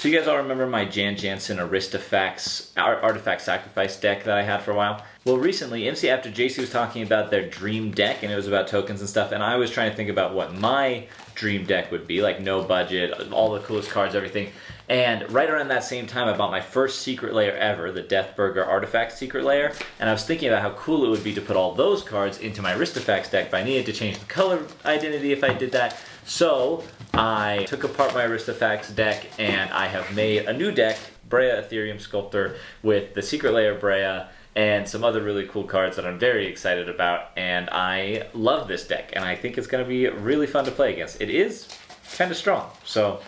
So you guys all remember my Jan Jansen Artifact Sacrifice deck that I had for a while? Well, recently, MC After JC was talking about their dream deck, and it was about tokens and stuff, and I was trying to think about what my dream deck would be, like no budget, all the coolest cards, everything. And right around that same time, I bought my first secret layer ever, the Deathburger Artifact secret layer, and I was thinking about how cool it would be to put all those cards into my Aristofacts deck, but I needed to change the color identity if I did that. So I took apart my Aristofacts deck, and I have made a new deck, Brea Ethereum Sculptor, with the secret layer Brea, and some other really cool cards that I'm very excited about, and I love this deck, and I think it's going to be really fun to play against. It is kind of strong, so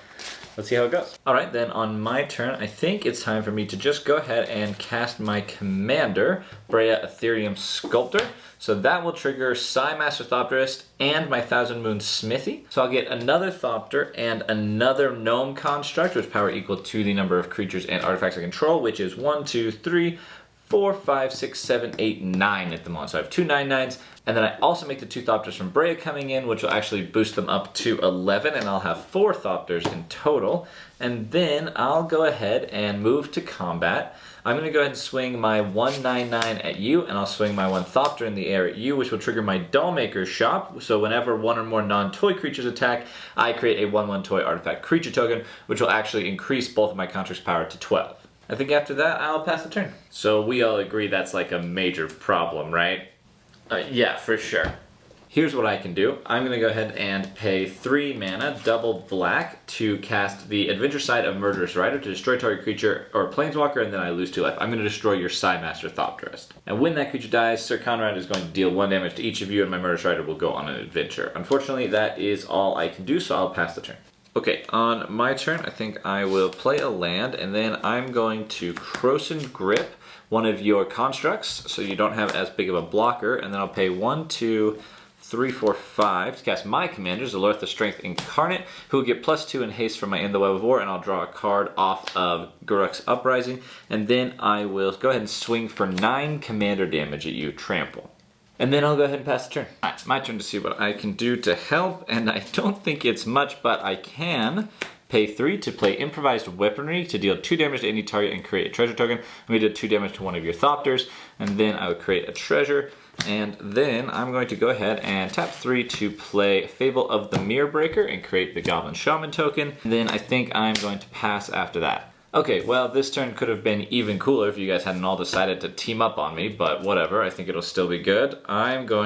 let's see how it goes. Alright, then on my turn, I think it's time for me to just go ahead and cast my commander, Brea Ethereum Sculptor. So that will trigger Master Thopterist and my Thousand Moon Smithy. So I'll get another Thopter and another Gnome Construct, which power equal to the number of creatures and artifacts I control, which is 1, 2, 3, 4, 5, 6, 7, 8, 9 at the moment. So I have two 9/9s, and then I also make the two Thopters from Brea coming in, which will actually boost them up to 11, and I'll have 4 Thopters in total. And then I'll go ahead and move to combat. I'm going to go ahead and swing my 1/9/9 at you, and I'll swing my 1 Thopter in the air at you, which will trigger my Dollmaker's Shop. So whenever one or more non-toy creatures attack, I create a 1/1 toy artifact creature token, which will actually increase both of my construct's power to 12. I think after that, I'll pass the turn. So we all agree that's like a major problem, right? Yeah, for sure. Here's what I can do. I'm going to go ahead and pay 3 mana, double black, to cast the Adventure Side of Murderous Rider to destroy target creature or planeswalker, and then I lose 2 life. I'm going to destroy your Master Thopterist. And when that creature dies, Sir Conrad is going to deal 1 damage to each of you, and my Murderous Rider will go on an adventure. Unfortunately, that is all I can do, so I'll pass the turn. Okay, on my turn, I think I will play a land, and then I'm going to Krosan Grip one of your constructs, so you don't have as big of a blocker, and then I'll pay 1, 2, 3, 4, 5 to cast my commander, Zalorth the Strength Incarnate, who will get +2 in haste from my In the Web of War, and I'll draw a card off of Garruk's Uprising, and then I will go ahead and swing for 9 commander damage at you, Trample. And then I'll go ahead and pass the turn. Alright, my turn to see what I can do to help, and I don't think it's much, but I can pay 3 to play Improvised Weaponry to deal 2 damage to any target and create a treasure token. I'm going to do 2 damage to one of your Thopters, and then I would create a treasure, and then I'm going to go ahead and tap 3 to play Fable of the Mirror Breaker and create the Goblin Shaman token. And then I think I'm going to pass after that. Okay, well, this turn could have been even cooler if you guys hadn't all decided to team up on me, but whatever, I think it'll still be good. I'm going